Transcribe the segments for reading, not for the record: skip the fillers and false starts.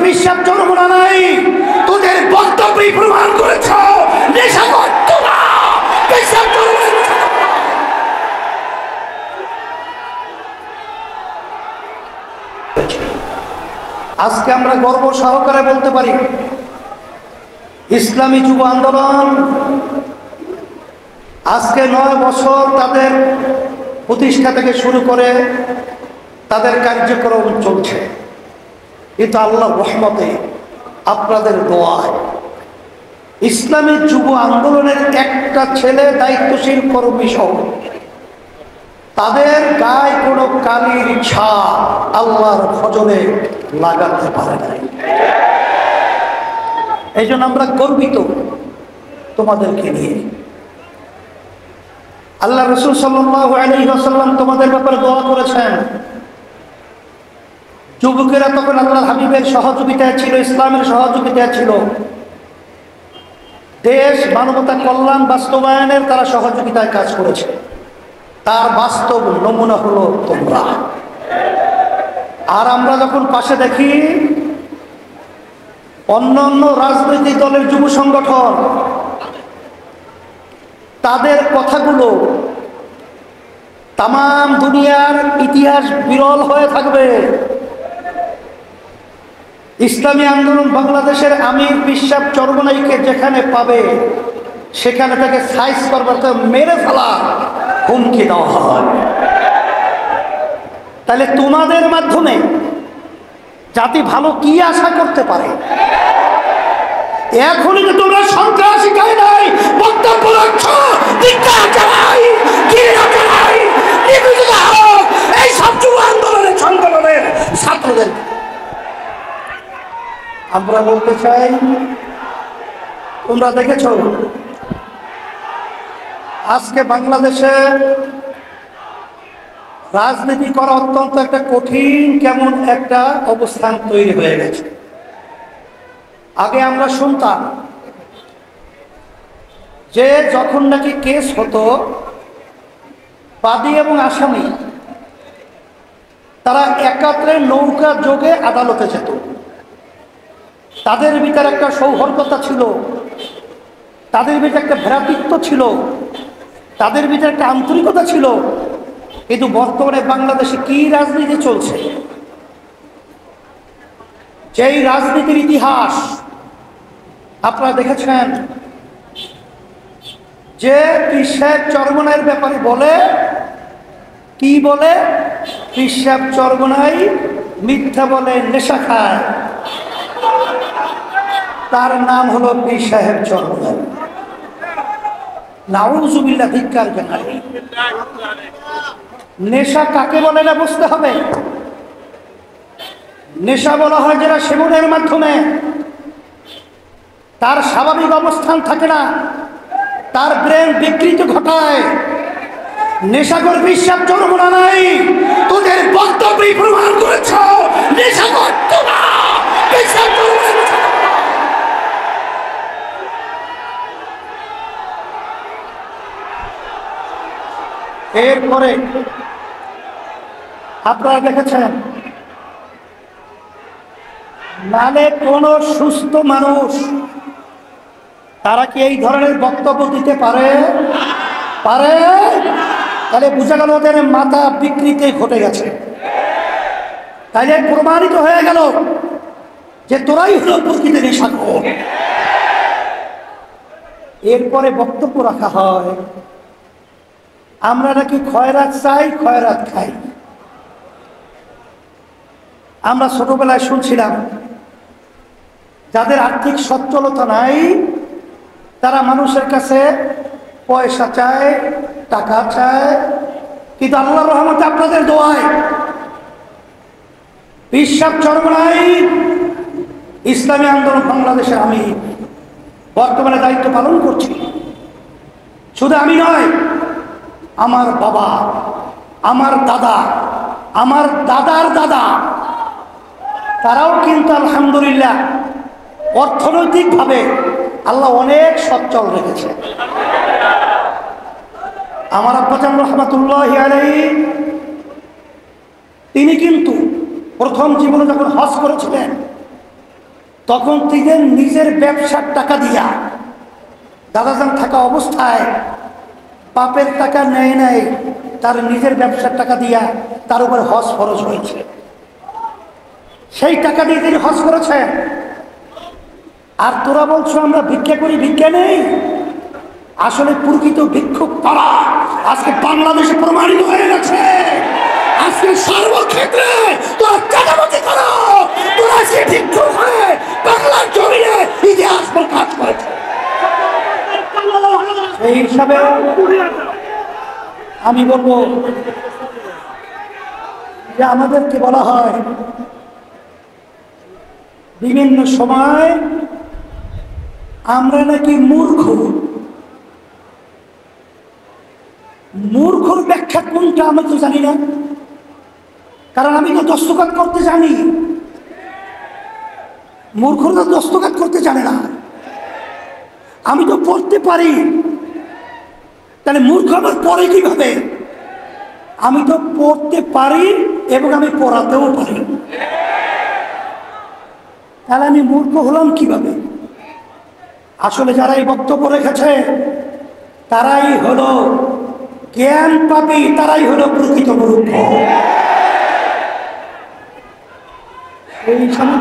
বিশ্বাস চরমনা নাই, তোদের বক্তব্যই প্রমাণ করেছ নেশা করতো না, বিশ্বাস চরমনা। আজকে আমরা গর্ব সহকারে বলতে পারি ইসলামী যুব আন্দোলন আজকে 9 বছর তাদের প্রতিষ্ঠা থেকে শুরু করে তাদের কার্যক্রম চলছে। কিন্তু আল্লাহর রহমতে আপনাদের দোয়ায় ইসলামী যুব আন্দোলনের একটা ছেলে দায়িত্বশীল কর্মী সহ তাদের গায়ে কোনো কালির ছাপ আল্লাহর ফজলে লাগাতে পারে নাই। এই জন্য আমরা গর্বিত তোমাদেরকে নিয়ে। আল্লাহ রাসূল সাল্লাল্লাহু আলাইহি ওয়াসাল্লাম তোমাদের ব্যাপারে দোয়া করেছেন। যুবকেরা তখন আল্লাহর হাবিবের সহযোগিতায় ছিল, ইসলামের সহযোগিতায় ছিল, দেশ মানবতা কল্যাণ বাস্তবায়নের তারা সহযোগিতায় কাজ করেছে। তার বাস্তব নমুনা হলো তোমরা। আর আমরা যখন পাশে দেখি অন্যান্য রাজনৈতিক দলের যুব সংগঠন, তাদের কথাগুলো তামাম দুনিয়ার ইতিহাস বিরল হয়ে থাকবে। ইসলামী আন্দোলন বাংলাদেশের আমির পিশাব চরমনাইকে যেখানে পাবে সেখানে তাকে সাইজ করবার মেরে ফেলা হুমকি দেওয়া হয়। তাহলে তোমাদের মাধ্যমে জাতি ভালো কি আশা করতে পারে? এখনই তো তোমরা সন্ত্রাসী গায়ে নাই বক্তব্য রাখছ, এই সব যুব আন্দোলনের সংগঠনের ছাত্রদের আমরা বলতে চাই, তোমরা দেখেছ আজকে বাংলাদেশে রাজনীতি করা অত্যন্ত একটা কঠিন কেমন একটা অবস্থান তৈরি হয়ে গেছে। আগে আমরা শুনতাম যে যখন নাকি কেস হতো বাদী এবং আসামি তারা একত্রে নৌকা যোগে আদালতে যেত। তাদের ভিতরে একটা সৌহার্দ্যতা ছিল, তাদের ভিতরে একটা ভ্রাতৃত্ব ছিল, তাদের ভিতরে একটা আন্তরিকতা ছিল। কিন্তু বর্তমানে বাংলাদেশে কি রাজনীতি চলছে? যেই রাজনীতির ইতিহাস আপনারা দেখেছেন, যে পিশাব চরমনাইয়ের ব্যাপারে বলে কি বলে, পিশাব চরমনাই মিথ্যা বলে, নেশা খায়, তার নাম হলো পীর সাহেব চরমনাই। নাউযুবিল্লাহ, ধিক্কার জানাই। নেশা কাকে বলে না বুঝতে হবে। নেশা বলা হয় যারা সেবনের মাধ্যমে তার স্বাভাবিক অবস্থান থাকে না, তার ব্রেন বিকৃতি ঘটায়। নেশাখোর পিশাব চরমনা নাই, তোদের বক্তব্যই প্রমাণ করেছ নেশা করতো না, পিশাব চরমনা। এরপরে আপনারা দেখেছেন, নালে কোন সুস্থ মানুষ তারা কি এই ধরনের বক্তব্য দিতে পারে? তাহলে বোঝা গেল ওদের মাথা বিকৃতি ঘটে গেছে। তাইলে প্রমাণিত হয়ে গেল যে তোরাই হলো প্রকৃত নেশাখোর। এরপরে বক্তব্য রাখা হয় আমরা নাকি খয়রাত চাই, খয়রাত খাই। আমরা ছোটবেলায় শুনছিলাম যাদের আর্থিক সচ্ছলতা নাই তারা মানুষের কাছে পয়সা চায়, টাকা চায়। কিন্তু আল্লাহর রহমতে আপনাদের দোয়ায় পিশাব চরমনাই ইসলামী আন্দোলন বাংলাদেশে আমি বর্তমানে দায়িত্ব পালন করছি। শুধু আমি নয়, আমার বাবা, আমার দাদা, আমার দাদার দাদা, তারাও কিন্তু আলহামদুলিল্লাহ অর্থনৈতিকভাবে আল্লাহ অনেক সচ্ছল রেখেছে। আমার আব্বাজান রহমাতুল্লাহি আলাইহি তিনি কিন্তু প্রথম জীবনে যখন হজ করেছিলেন তখন তিনি নিজের ব্যবসার টাকা দিয়া দাদাজান থাকা অবস্থায় বাপের টাকা নেয় নাই, তার নিজের ব্যবসার টাকা দিয়া তার উপর হজ ফরজ হয়েছে। সেই টাকা দিয়ে তিনি হজ করেছেন। আর তোরা বলছো আমরা ভিক্ষা করি, ভিক্ষা নেই। আসলে প্রকৃত ভিক্ষুক তারা আজকে বাংলাদেশে প্রমাণিত হয়ে গেছে। আজকে সর্বক্ষেত্রে তোরা চাঁদাবাজি করো, তোরা আজকে ভিক্ষুক হয়ে বাংলার জমিনে ইতিহাস প্রকাশ করেছে। সেই হিসাবে আমি বলবো যে আমাদেরকে বলা হয় বিভিন্ন সময় আমরা নাকি মূর্খ। মূর্খর ব্যাখ্যা কোনটা আমি তো জানি না, কারণ আমি তো দস্তখত করতে জানি। মূর্খরা দস্তখত করতে জানে না, আমি তো পড়তে পারি। তাহলে মূর্খ আমার পড়ে কিভাবে? আমি তো পড়তে পারি এবং আমি পড়াতেও পারি, তাহলে আমি মূর্খ হলাম কিভাবে? আসলে যারা এই বক্তব্য রেখেছে তারাই হলো জ্ঞান পাপী, তারাই হলো প্রকৃত মূর্খ। এই সময়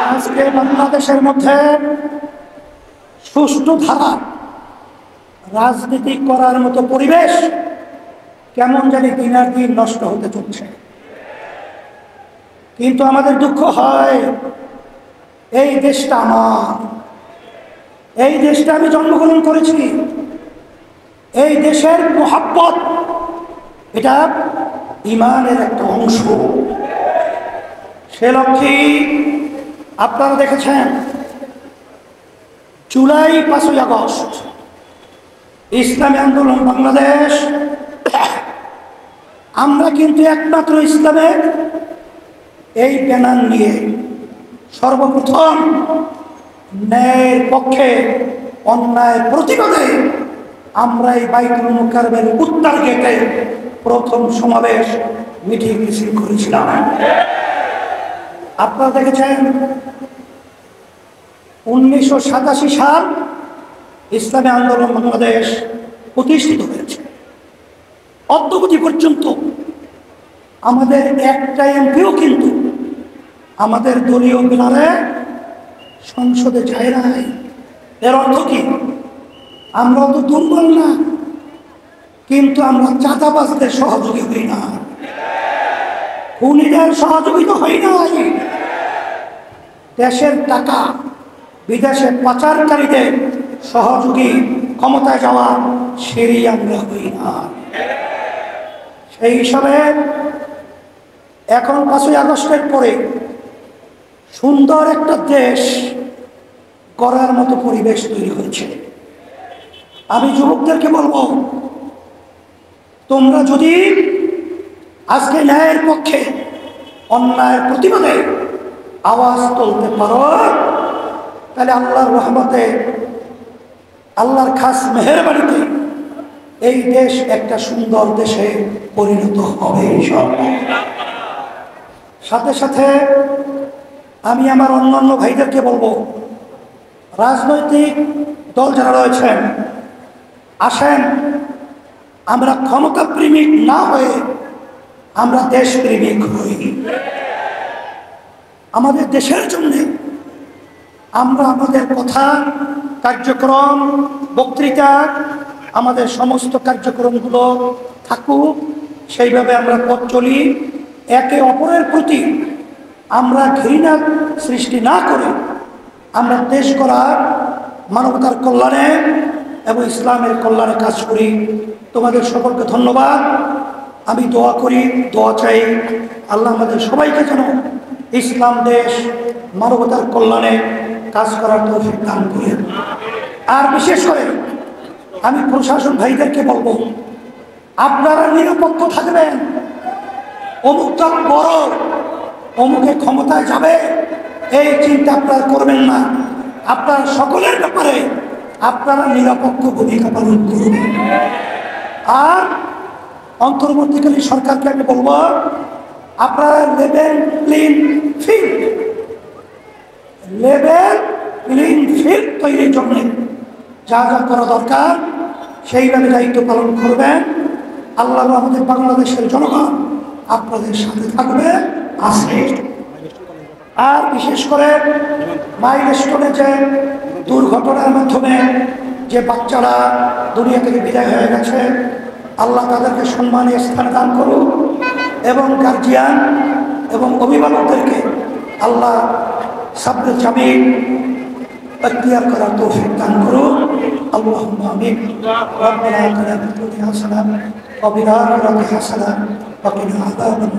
আজকে বাংলাদেশের মধ্যে সুষ্ঠু ধারা রাজনীতি করার মতো পরিবেশ কেমন জানি দিনের দিন নষ্ট হতে চলছে। কিন্তু আমাদের দুঃখ হয়, এই দেশটা আমার, এই দেশটা আমি জন্মগ্রহণ করেছি, এই দেশের মোহাব্বত এটা ইমানের একটা অংশ। সে লক্ষ্যে আপনারা দেখেছেন জুলাই 5ই আগস্ট ইসলামী আন্দোলন বাংলাদেশ, আমরা কিন্তু একমাত্র ইসলামের এই ব্যানার নিয়ে সর্বপ্রথম ন্যায়ের পক্ষে অন্যায় প্রতিবাদে আমরা এই বাইতুল মুকাররমের উত্তর গেটে প্রথম সমাবেশ মিটিং মিছিল করেছিলাম। আপনারা দেখেছেন 1987 সাল ইসলামী আন্দোলন বাংলাদেশ প্রতিষ্ঠিত হয়েছে। অদ্যবধি পর্যন্ত আমাদের একটা এমপিও কিন্তু আমাদের দলীয় ব্যানারে সংসদে যায় নাই। এর অর্থ কি? আমরা তো দুর্বল না, কিন্তু আমরা চাঁদাবাজদের সহযোগী হই না, খুনিদের সহযোগিতা হই নাই, দেশের টাকা বিদেশে পাচারকারীদের সহযোগী ক্ষমতায় যাওয়া সেরই আমরা হই না। সেই হিসাবে এখন 5ই আগস্টের পরে সুন্দর একটা দেশ গড়ার মতো পরিবেশ তৈরি হয়েছে। আমি যুবকদেরকে বলবো, তোমরা যদি আজকে ন্যায়ের পক্ষে অন্যায়ের প্রতিবাদে আওয়াজ তুলতে পারো, তাহলে আল্লাহর রহমতে, আল্লাহর খাস মেহেরবানিতে এই দেশ একটা সুন্দর দেশে পরিণত হবে। সাথে সাথে আমি আমার অন্যান্য ভাইদেরকে বলবো, রাজনৈতিক দল যারা রয়েছেন, আসেন আমরা ক্ষমতা প্রেমিক না হয়ে আমরা দেশ প্রেমিক হই। আমাদের দেশের জন্য আমরা আমাদের কথা, কার্যক্রম, বক্তৃতা, আমাদের সমস্ত কার্যক্রমগুলো থাকুক, সেইভাবে আমরা পথ চলি। একে অপরের প্রতি আমরা ঘৃণা সৃষ্টি না করে আমরা দেশ গড়ার, মানবতার কল্যাণে এবং ইসলামের কল্যাণে কাজ করি। তোমাদের সকলকে ধন্যবাদ। আমি দোয়া করি, দোয়া চাই, আল্লাহ আমাদের সবাইকে যেন ইসলাম দেশ, মানবতার কল্যাণে কাজ করার তৌফিক দান করেন। আর বিশেষ করে আমি প্রশাসন ভাইদেরকে বলবো, আপনারা নিরপেক্ষ থাকবেন। অমুক দল বড়, অমুকে ক্ষমতায় যাবে, এই চিন্তা আপনারা করবেন না। আপনারা সকলের ব্যাপারে আপনারা নিরপেক্ষ ভূমিকা পালন করবেন। আর অন্তর্বর্তীকালীন সরকারকে আমি বলবো, আপনারা level playing level playing field তৈরির জন্য যা যা করা দরকার সেইভাবে দায়িত্ব পালন করবেন। আল্লাহ আমাদের বাংলাদেশের জনগণ আপনাদের সাথে থাকবে, আছে। আর বিশেষ করে মাইলস্টোনে যে দুর্ঘটনার মাধ্যমে যে বাচ্চারা দুনিয়া থেকে বিদায় হয়ে গেছে, আল্লাহ তাদেরকে সম্মানীয় স্থান দান করুন এবং গার্জিয়ান এবং অভিভাবকদেরকে আল্লাহ সাবরে জামিল اختیار করার তৌফিক দান করুন। আল্লাহুম্মা আমিন। রব্বানা আতিনা ফিদ দুনিয়া হাসানাহ ওয়া ফিল আখিরাতি হাসানাহ ওয়া কিনা আযাবান